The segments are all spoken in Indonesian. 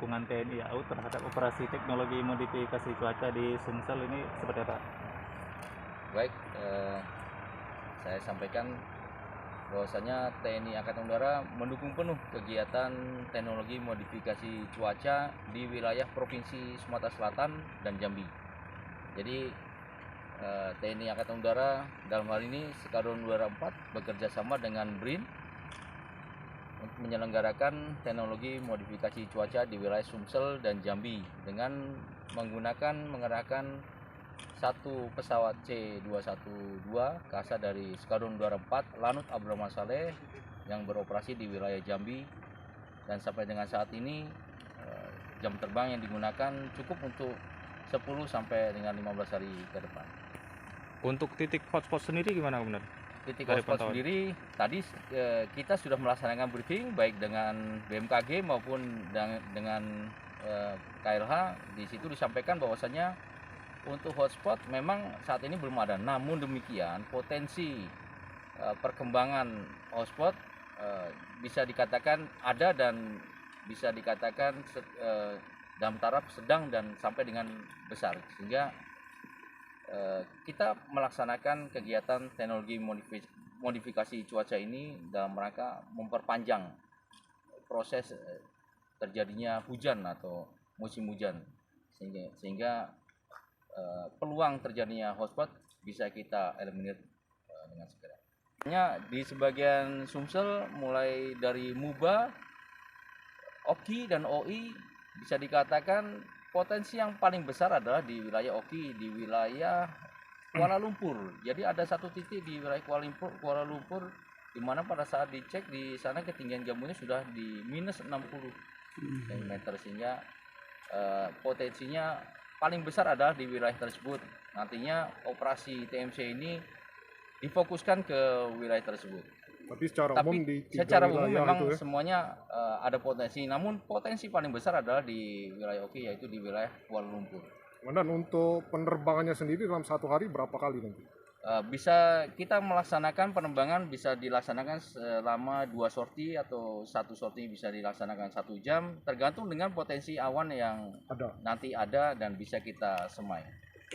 dukungan TNI AU terhadap operasi teknologi modifikasi cuaca di Sumsel ini seperti apa? Baik, saya sampaikan bahwasanya TNI Angkatan Udara mendukung penuh kegiatan teknologi modifikasi cuaca di wilayah Provinsi Sumatera Selatan dan Jambi. Jadi TNI Angkatan Udara dalam hal ini Skadron Udara 4 bekerja sama dengan BRIN untuk menyelenggarakan teknologi modifikasi cuaca di wilayah Sumsel dan Jambi dengan mengerahkan satu pesawat C-212 KASA dari Skadron Udara 4 Lanut Abdurrahman Saleh yang beroperasi di wilayah Jambi, dan sampai dengan saat ini jam terbang yang digunakan cukup untuk 10 sampai dengan 15 hari ke depan. Untuk titik hotspot sendiri gimana benar? Titik hotspot sendiri tadi kita sudah melaksanakan briefing baik dengan BMKG maupun dengan KLH. Di situ disampaikan bahwasanya untuk hotspot memang saat ini belum ada, namun demikian potensi perkembangan hotspot bisa dikatakan ada dan bisa dikatakan dalam taraf sedang dan sampai dengan besar, sehingga kita melaksanakan kegiatan teknologi modifikasi cuaca ini dalam rangka memperpanjang proses terjadinya hujan atau musim hujan, sehingga peluang terjadinya hotspot bisa kita eliminir dengan segera. Di sebagian Sumsel mulai dari Muba, Oki dan OI bisa dikatakan potensi yang paling besar adalah di wilayah Oki, di wilayah Kuala Lumpur. Jadi ada satu titik di wilayah Kuala Lumpur di mana pada saat dicek di sana ketinggian jamurnya sudah di minus 60 cm, sehingga potensinya paling besar adalah di wilayah tersebut. Nantinya operasi TMC ini difokuskan ke wilayah tersebut. Tapi secara umum memang itu, semuanya ada potensi, namun potensi paling besar adalah di wilayah Oki, yaitu di wilayah Kuala Lumpur. Dan untuk penerbangannya sendiri dalam satu hari berapa kali nanti? Bisa kita melaksanakan penerbangan bisa dilaksanakan selama 2 sorti atau 1 sorti bisa dilaksanakan 1 jam, tergantung dengan potensi awan yang nanti ada dan bisa kita semai.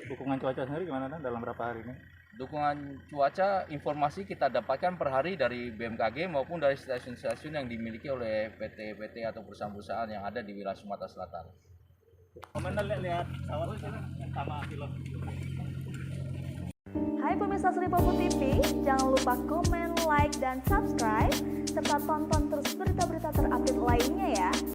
Dukungan cuaca sendiri gimana dalam berapa hari ini? Dukungan cuaca informasi kita dapatkan per hari dari BMKG maupun dari stasiun-stasiun yang dimiliki oleh PT-PT atau perusahaan-perusahaan yang ada di wilayah Sumatera Selatan. Lihat pesawat sama pilot. Hai pemirsa Sri Popo TV, jangan lupa komen, like, dan subscribe serta tonton terus berita